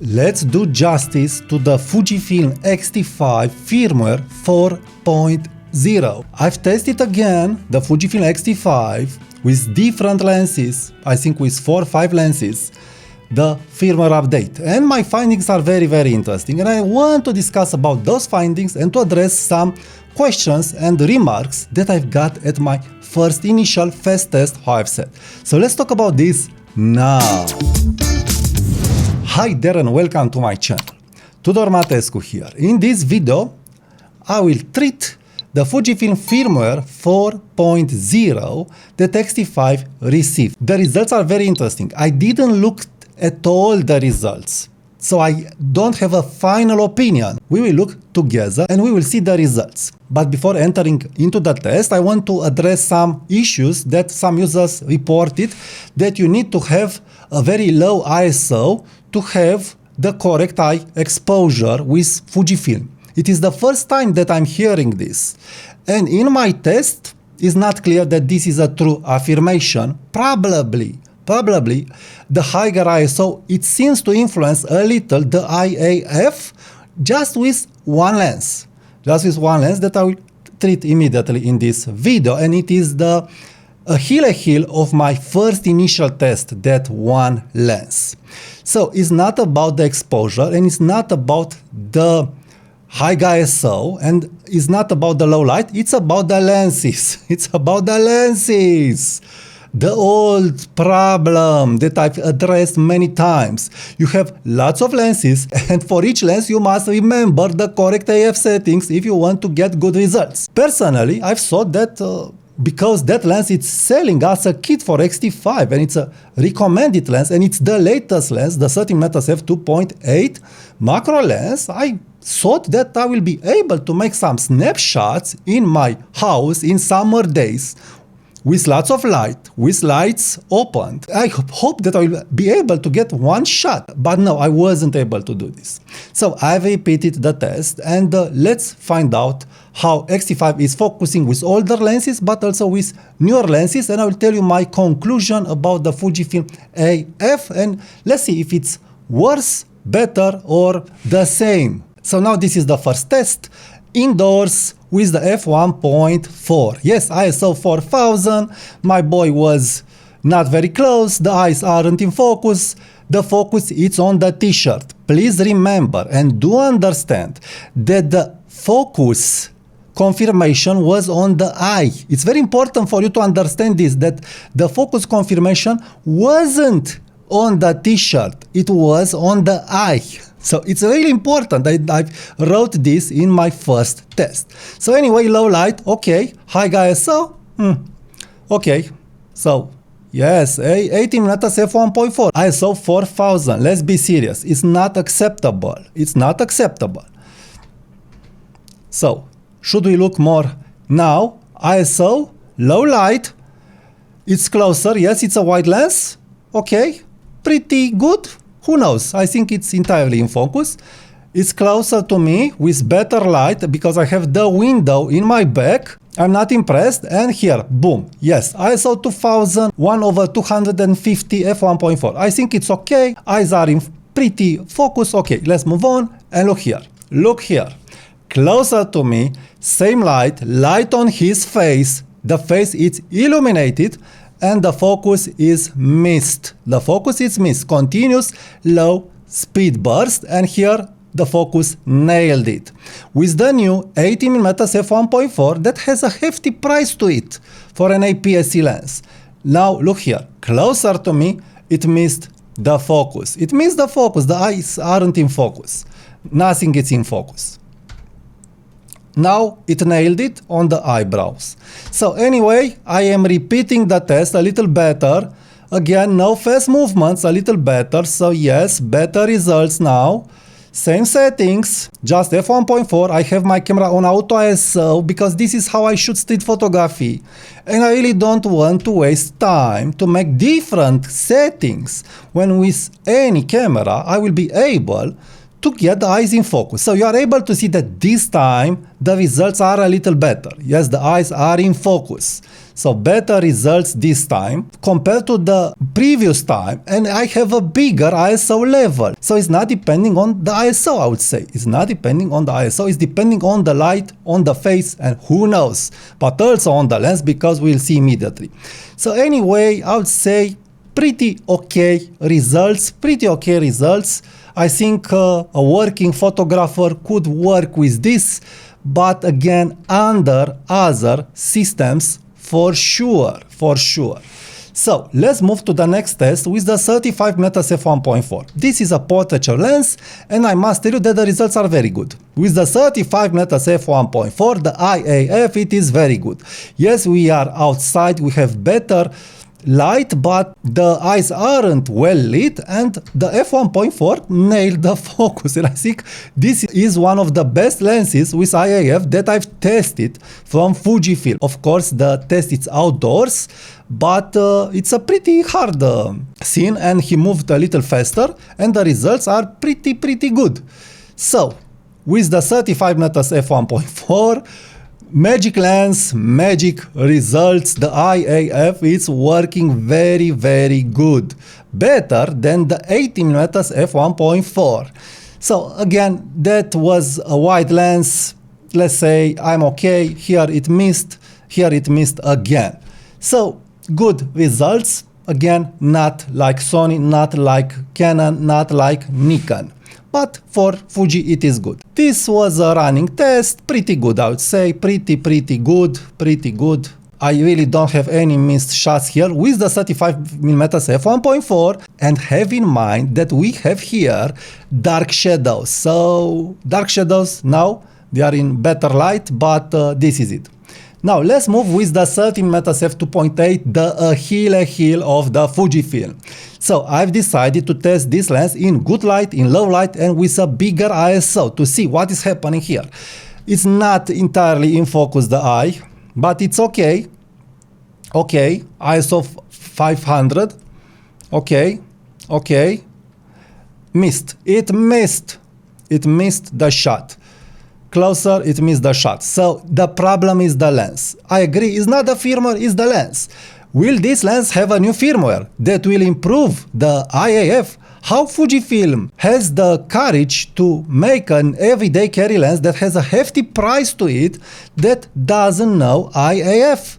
Let's do justice to the Fujifilm X-T5 firmware 4.0. I've tested again the Fujifilm X-T5 with different lenses, I think with 4 or 5 lenses, the firmware update. And my findings are very interesting, and I want to discuss about those findings and to address some questions and remarks that I've got at my first initial fast test, how I've said. So let's talk about this now. Hi there and welcome to my channel. Tudor Matescu here. In this video, I will treat the Fujifilm firmware 4.0 that X-T5 received. The results are very interesting. I didn't look at all the results, so I don't have a final opinion. We will look together and we will see the results. But before entering into the test, I want to address some issues that some users reported, that you need to have a very low ISO to have the correct eye exposure with Fujifilm. It is the first time that I'm hearing this. And in my test, it's not clear that this is a true affirmation. Probably the higher ISO, it seems to influence a little the IAF just with one lens. Just with one lens that I will treat immediately in this video. And it is the heel of my first initial test, that one lens. So it's not about the exposure, and it's not about the high ISO, and it's not about the low light, it's about the lenses. It's about the lenses. The old problem that I've addressed many times. You have lots of lenses, and for each lens you must remember the correct AF settings if you want to get good results. Personally, I've thought that because that lens is selling as a kit for X-T5 and it's a recommended lens and it's the latest lens, the 30mm f2.8 macro lens, I thought that I will be able to make some snapshots in my house in summer days with lots of light, with lights opened. I hope that I will be able to get one shot, but no, I wasn't able to do this. So I've repeated the test, and let's find out how X-T5 is focusing with older lenses, but also with newer lenses, and I will tell you my conclusion about the Fujifilm AF, and let's see if it's worse, better, or the same. So now this is the first test, indoors with the f1.4. Yes, ISO 4000, my boy was not very close, the eyes aren't in focus, the focus is on the t-shirt. Please remember and do understand that the focus confirmation was on the eye. It's very important for you to understand this, that the focus confirmation wasn't on the t-shirt, it was on the eye. So it's really important. I wrote this in my first test. So anyway, low light, okay. High ISO, okay. So yes, 18mm f1.4, ISO 4000. Let's be serious. It's not acceptable. It's not acceptable. So should we look more now? ISO, low light. It's closer. Yes, it's a wide lens. Okay, pretty good. Who knows? I think it's entirely in focus. It's closer to me with better light because I have the window in my back. I'm not impressed. And here, boom. Yes, ISO 2000, 1/250 f1.4. I think it's okay. Eyes are in pretty focus. Okay, let's move on and look here. Look here. Closer to me, same light, light on his face. The face is illuminated. And the focus is missed. The focus is missed. Continuous low speed burst, and here the focus nailed it. With the new 18mm f1.4 that has a hefty price to it for an APS-C lens. Now look here, closer to me, it missed the focus. It missed the focus, the eyes aren't in focus. Nothing is in focus. Now it nailed it on the eyebrows. So anyway, I am repeating the test a little better. Again, no fast movements, a little better. So yes, better results now. Same settings, just f1.4. I have my camera on auto ISO because this is how I shoot street photography. And I really don't want to waste time to make different settings when with any camera I will be able to get the eyes in focus. So you are able to see that this time the results are a little better. Yes, the eyes are in focus. So better results this time compared to the previous time, and I have a bigger ISO level. So it's not depending on the ISO, I would say. It's not depending on the ISO, it's depending on the light, on the face, and who knows, but also on the lens, because we'll see immediately. So anyway, I would say pretty okay results, I think a working photographer could work with this, but again, under other systems for sure. So let's move to the next test with the 35mm f1.4. This is a portraiture lens, and I must tell you that the results are very good. With the 35mm f1.4, the IAF, it is very good. Yes, we are outside, we have better light, but the eyes aren't well lit, and the f1.4 nailed the focus, and I think this is one of the best lenses with IAF that I've tested from Fujifilm. Of course, the test is outdoors, but it's a pretty hard scene, and he moved a little faster, and the results are pretty good. So with the 35mm f1.4, magic lens, magic results, the IAF is working very good. Better than the 80mm f1.4. So again, that was a wide lens. Let's say I'm okay, here it missed again. So good results, again, not like Sony, not like Canon, not like Nikon. But for Fuji it is good. This was a running test, pretty good, I would say, pretty good. I really don't have any missed shots here with the 35mm f1.4, and have in mind that we have here dark shadows. So dark shadows now, they are in better light, but this is it. Now let's move with the 30mm f2.8, the Achilles of the Fujifilm. So I've decided to test this lens in good light, in low light, and with a bigger ISO to see what is happening here. It's not entirely in focus, the eye, but it's okay. Okay, ISO 500. Okay. Missed. It missed the shot. Closer, it missed the shot. So the problem is the lens. I agree, it's not the firmware, it's the lens. Will this lens have a new firmware that will improve the IAF? How Fujifilm has the courage to make an everyday carry lens that has a hefty price to it that doesn't know IAF?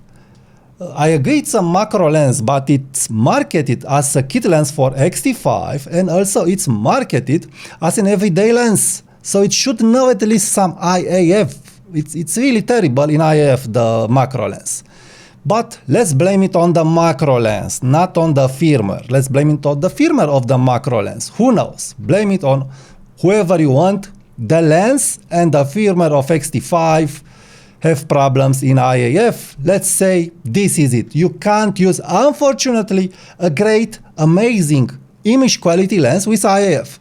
I agree it's a macro lens, but it's marketed as a kit lens for X-T5, and also it's marketed as an everyday lens. So it should know at least some IAF. It's really terrible in IAF, the macro lens. But let's blame it on the macro lens, not on the firmware. Let's blame it on the firmware of the macro lens. Who knows? Blame it on whoever you want. The lens and the firmware of X-T5 have problems in IAF. Let's say this is it. You can't use, unfortunately, a great, amazing image quality lens with IAF.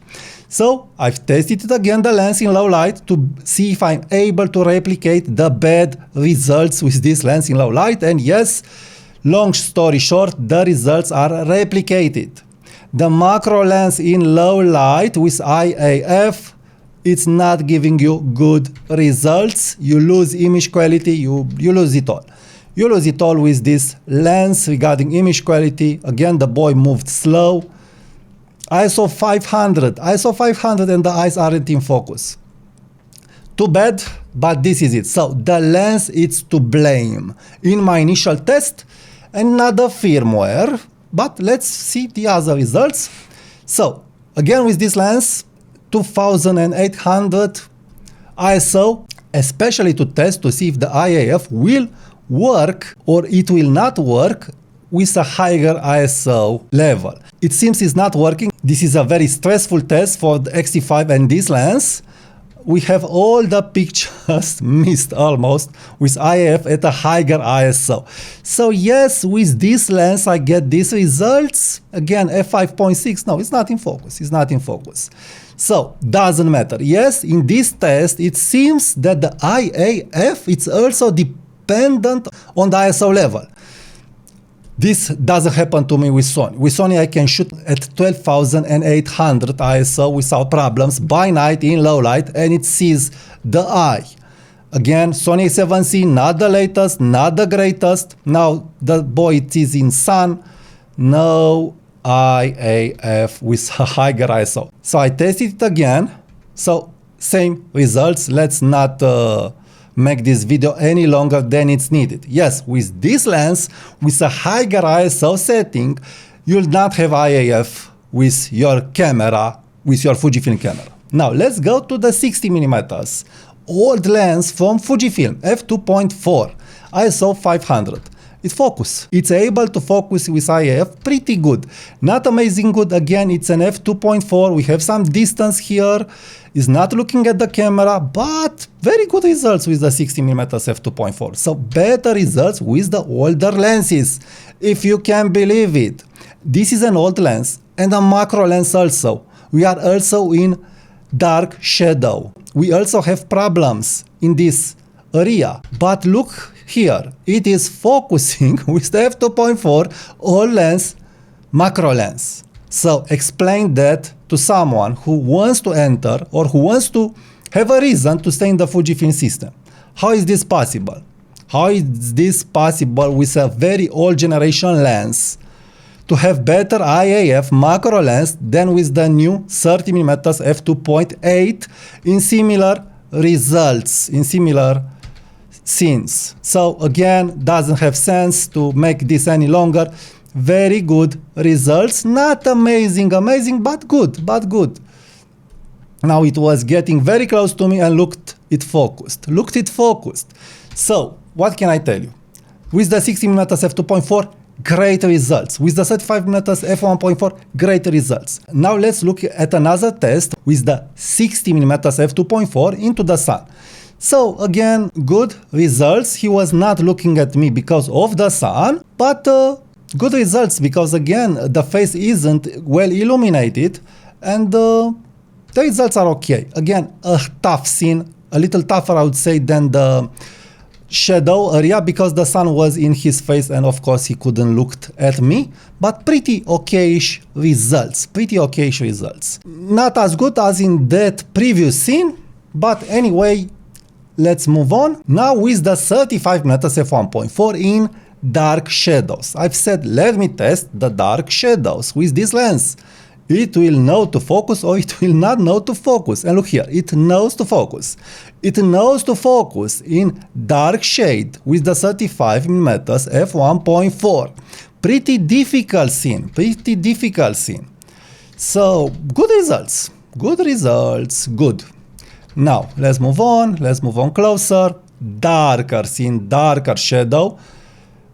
So I've tested it again, the lens in low light, to see if I'm able to replicate the bad results with this lens in low light. And yes, long story short, the results are replicated. The macro lens in low light with IAF, it's not giving you good results. You lose image quality, you lose it all. You lose it all with this lens regarding image quality. Again, the boy moved slow. ISO 500, and the eyes aren't in focus. Too bad, but this is it. So the lens is to blame in my initial test, and not the firmware. But let's see the other results. So again with this lens, 2800 ISO, especially to test to see if the IAF will work or it will not work with a higher ISO level. It seems it's not working. This is a very stressful test for the X-T5 and this lens. We have all the pictures missed almost with IAF at a higher ISO. So yes, with this lens I get these results. Again, f5.6, no, it's not in focus, it's not in focus. So, doesn't matter. Yes, in this test, it seems that the IAF, it's also dependent on the ISO level. This doesn't happen to me with Sony. With Sony, I can shoot at 12,800 ISO without problems by night in low light, and it sees the eye. Again, Sony a7C, not the latest, not the greatest. Now the boy it is in sun, no IAF with a higher ISO. So I tested it again. So same results. Let's not make this video any longer than it's needed. Yes, with this lens, with a higher ISO setting, you'll not have IAF with your camera, with your Fujifilm camera. Now let's go to the 60mm old lens from Fujifilm, f2.4, ISO 500. It focus. It's able to focus with IAF pretty good. Not amazing good. Again, it's an f2.4. We have some distance here. It's not looking at the camera, but very good results with the 60mm f2.4. So better results with the older lenses, if you can believe it. This is an old lens and a macro lens also. We are also in dark shadow. We also have problems in this area, but look here, it is focusing with the f2.4 old lens, macro lens. So explain that to someone who wants to enter or who wants to have a reason to stay in the Fujifilm system. How is this possible? How is this possible with a very old generation lens to have better IAF macro lens than with the new 30mm f2.8 in similar results, in similar scenes? So again, doesn't have sense to make this any longer. Very good results, not amazing, but good. Now it was getting very close to me and looked it focused. So what can I tell you? With the 60mm f2.4, great results. With the 35mm f1.4, great results. Now let's look at another test with the 60mm f2.4 into the sun. So again, good results. He was not looking at me because of the sun, but good results because again, the face isn't well illuminated and the results are okay. Again, a tough scene, a little tougher I would say than the shadow area because the sun was in his face and of course he couldn't look at me, but pretty okayish results, Not as good as in that previous scene, but anyway, let's move on. Now with the 35mm f1.4 in dark shadows. I've said let me test the dark shadows with this lens. It will know to focus or it will not know to focus. And look here, it knows to focus. It knows to focus in dark shade with the 35mm f1.4. Pretty difficult scene. So good results. Good. Now let's move on closer. Darker scene, darker shadow.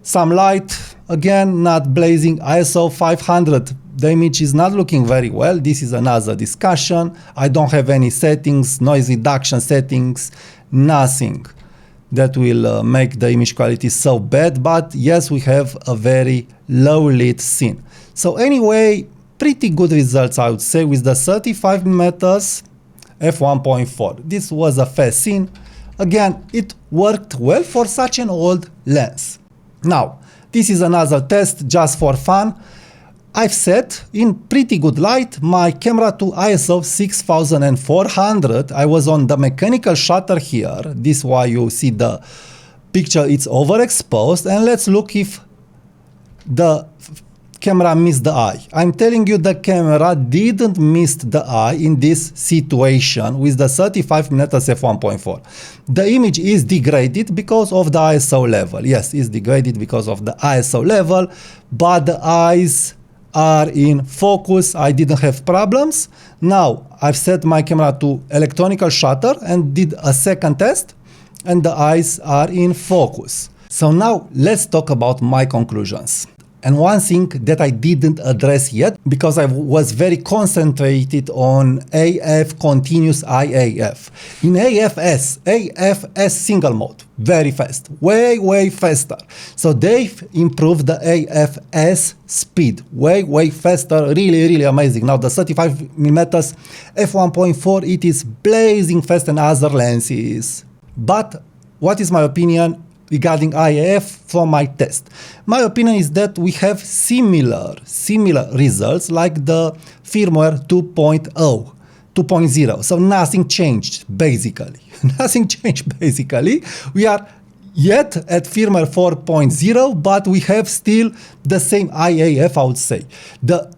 Some light, again not blazing, ISO 500. The image is not looking very well. This is another discussion. I don't have any settings, noise reduction settings, nothing that will make the image quality so bad, but yes, we have a very low lit scene. So anyway, pretty good results I would say with the 35mm f1.4. This was a fast scene. Again, it worked well for such an old lens. Now, this is another test just for fun. I've set in pretty good light my camera to ISO 6400. I was on the mechanical shutter here. This is why you see the picture, it's overexposed. And let's look if the camera missed the eye. I'm telling you the camera didn't miss the eye in this situation with the 35mm f1.4. The image is degraded because of the ISO level. Yes, it's degraded because of the ISO level, but the eyes are in focus. I didn't have problems. Now I've set my camera to electronical shutter and did a second test and the eyes are in focus. So now let's talk about my conclusions. And one thing that I didn't address yet because I was very concentrated on AF continuous IAF. In AFS single mode, very fast, way faster. So they've improved the AFS speed, way faster, really amazing. Now the 35mm f1.4, it is blazing fast than other lenses. But what is my opinion regarding IAF from my test? My opinion is that we have similar results like the Firmware 2.0. 2.0. So nothing changed, basically. Nothing changed, basically. We are yet at firmware 4.0, but we have still the same IAF, I would say. The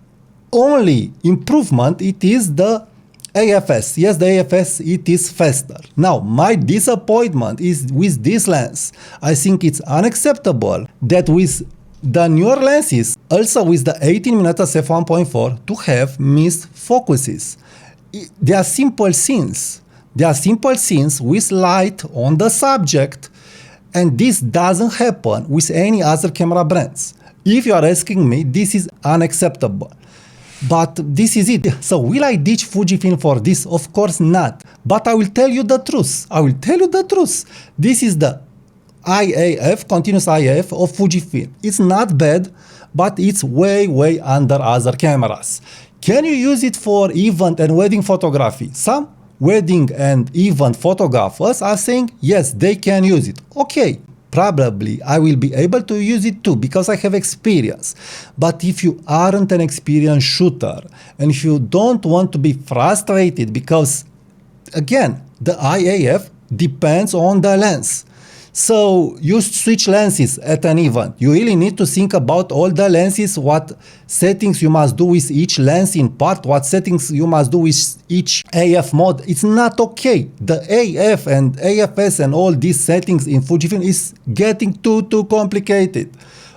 only improvement, it is the AFS. Yes, the AFS, it is faster. Now, my disappointment is with this lens. I think it's unacceptable that with the newer lenses, also with the 18mm f1.4, to have missed focuses. They are simple scenes. They are simple scenes with light on the subject, and this doesn't happen with any other camera brands. If you are asking me, this is unacceptable. But this is it. So will I ditch Fujifilm for this? Of course not. But I will tell you the truth. I will tell you the truth. This is the IAF, continuous IAF of Fujifilm. It's not bad, but it's way, way under other cameras. Can you use it for event and wedding photography? Some wedding and event photographers are saying, yes, they can use it. Okay. Probably I will be able to use it too because I have experience. But if you aren't an experienced shooter and if you don't want to be frustrated because, again, the IAF depends on the lens. So you switch lenses at an event. You really need to think about all the lenses, what settings you must do with each lens in part, what settings you must do with each AF mode. It's not okay. The AF and AFS and all these settings in Fujifilm is getting too complicated.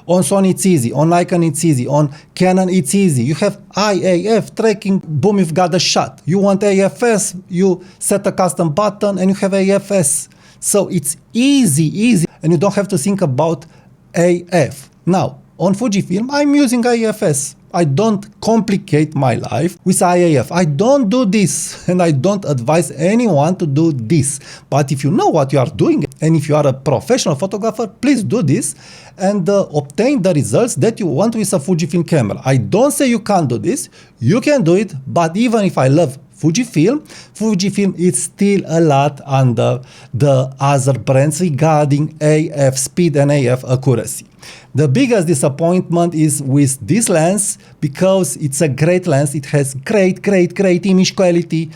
On Sony it's easy, on Nikon it's easy, on Canon it's easy. You have IAF tracking, boom, you've got a shot. You want AFS, you set a custom button and you have AFS. So it's easy, and you don't have to think about AF. Now, on Fujifilm, I'm using IFS. I don't complicate my life with IAF. I don't do this, and I don't advise anyone to do this. But if you know what you are doing, and if you are a professional photographer, please do this and obtain the results that you want with a Fujifilm camera. I don't say you can't do this. You can do it, but even if I love Fujifilm is still a lot under the other brands regarding AF speed and AF accuracy. The biggest disappointment is with this lens because it's a great lens. It has great image quality,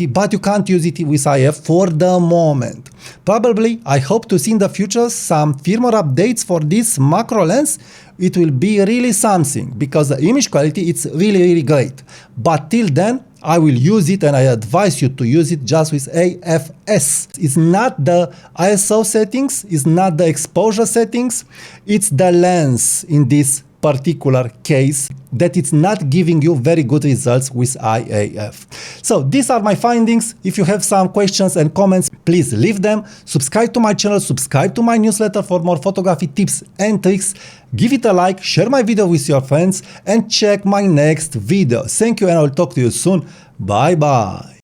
but you can't use it with IF for the moment. Probably, I hope to see in the future some firmware updates for this macro lens. It will be really something because the image quality it's really great. But till then, I will use it and I advise you to use it just with AFS. It's not the ISO settings, it's not the exposure settings, it's the lens in this particular case that it's not giving you very good results with IAF. So these are my findings. If you have some questions and comments, please leave them. Subscribe to my channel, subscribe to my newsletter for more photography tips and tricks. Give it a like, share my video with your friends, and check my next video. Thank you and I'll talk to you soon. Bye bye.